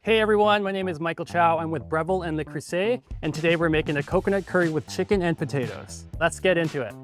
Hey everyone, my name is Michael Tchao. I'm with Breville and Le Creuset, and today we're making a coconut curry with chicken and potatoes. Let's get into it.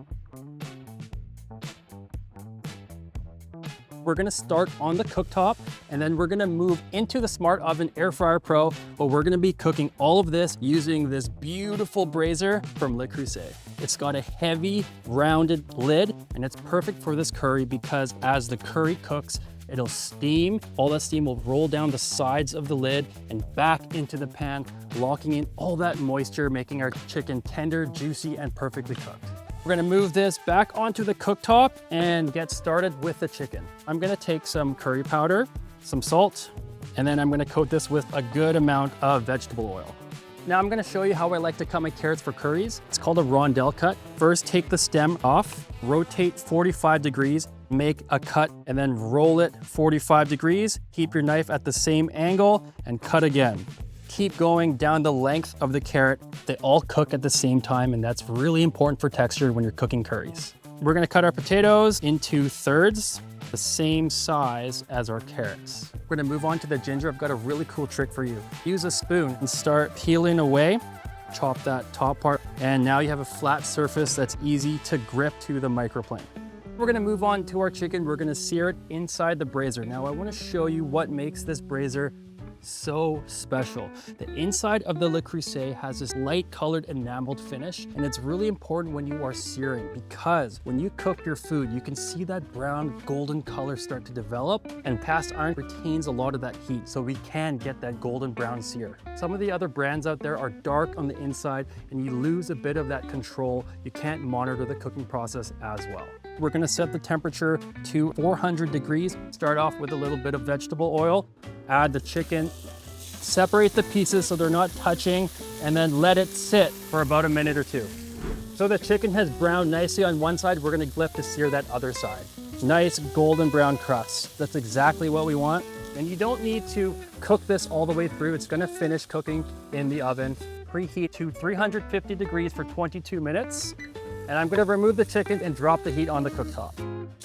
We're gonna start on the cooktop, and then we're gonna move into the Smart Oven Air Fryer Pro, but we're gonna be cooking all of this using this beautiful braiser from Le Creuset. It's got a heavy, rounded lid, and it's perfect for this curry because as the curry cooks, it'll steam. All that steam will roll down the sides of the lid and back into the pan, locking in all that moisture, making our chicken tender, juicy, and perfectly cooked. We're gonna move this back onto the cooktop and get started with the chicken. I'm gonna take some curry powder, some salt, and then I'm gonna coat this with a good amount of vegetable oil. Now I'm gonna show you how I like to cut my carrots for curries. It's called a rondelle cut. First, take the stem off, rotate 45 degrees, make a cut, and then roll it 45 degrees. Keep your knife at the same angle and cut again. Keep going down the length of the carrot. They all cook at the same time, and that's really important for texture when you're cooking curries. We're gonna cut our potatoes into thirds, the same size as our carrots. We're gonna move on to the ginger. I've got a really cool trick for you. Use a spoon and start peeling away. Chop that top part, and now you have a flat surface that's easy to grip to the microplane. We're gonna move on to our chicken. We're gonna sear it inside the braiser. Now I wanna show you what makes this braiser so special. The inside of the Le Creuset has this light colored enameled finish, and it's really important when you are searing because when you cook your food, you can see that brown golden color start to develop, and cast iron retains a lot of that heat, so we can get that golden brown sear. Some of the other brands out there are dark on the inside, and you lose a bit of that control. You can't monitor the cooking process as well. We're gonna set the temperature to 400 degrees. Start off with a little bit of vegetable oil, add the chicken, separate the pieces so they're not touching, and then let it sit for about a minute or two. So the chicken has browned nicely on one side, we're gonna flip to sear that other side. Nice golden brown crust. That's exactly what we want. And you don't need to cook this all the way through. It's gonna finish cooking in the oven. Preheat to 350 degrees for 22 minutes. And I'm gonna remove the chicken and drop the heat on the cooktop.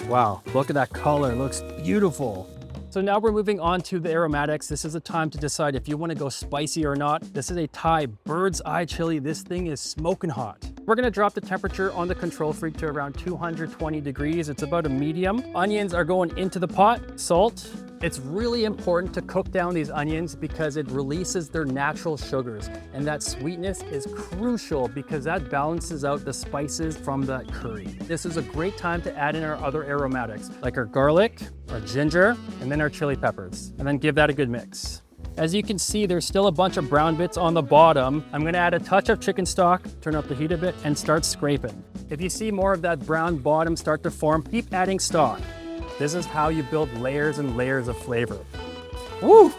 Wow, look at that color, it looks beautiful. So now we're moving on to the aromatics. This is a time to decide if you wanna go spicy or not. This is a Thai bird's eye chili. This thing is smoking hot. We're gonna drop the temperature on the control freak to around 220 degrees. It's about a medium. Onions are going into the pot, salt. It's really important to cook down these onions because it releases their natural sugars, and that sweetness is crucial because that balances out the spices from the curry. This is a great time to add in our other aromatics, like our garlic, our ginger, and then our chili peppers, and then give that a good mix. As you can see, there's still a bunch of brown bits on the bottom. I'm gonna add a touch of chicken stock, turn up the heat a bit, and start scraping. If you see more of that brown bottom start to form, keep adding stock. This is how you build layers and layers of flavor. Woo!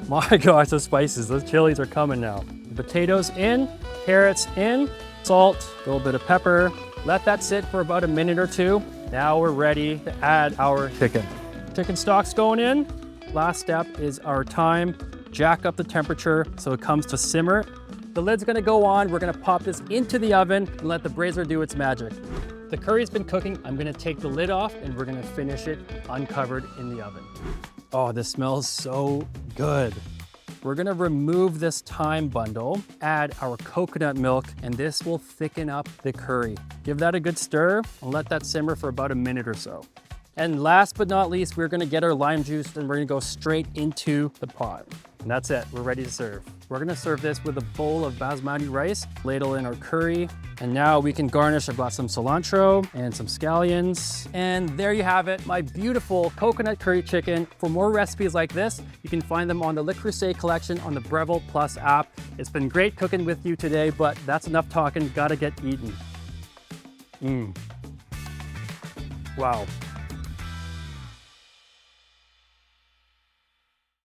My gosh, the spices, those chilies are coming now. The potatoes in, carrots in, salt, a little bit of pepper. Let that sit for about a minute or two. Now we're ready to add our chicken. Chicken stock's going in. Last step is our thyme. Jack up the temperature so it comes to simmer. The lid's gonna go on. We're gonna pop this into the oven and let the braiser do its magic. The curry's been cooking. I'm gonna take the lid off and we're gonna finish it uncovered in the oven. Oh, this smells so good. We're gonna remove this thyme bundle, add our coconut milk, and this will thicken up the curry. Give that a good stir and let that simmer for about a minute or so. And last but not least, we're gonna get our lime juice and we're gonna go straight into the pot. And that's it, we're ready to serve. We're gonna serve this with a bowl of basmati rice, ladle in our curry, and now we can garnish. I've got some cilantro and some scallions. And there you have it, my beautiful coconut curry chicken. For more recipes like this, you can find them on the Le Creuset collection on the Breville Plus app. It's been great cooking with you today, but that's enough talking, gotta get eaten. Wow.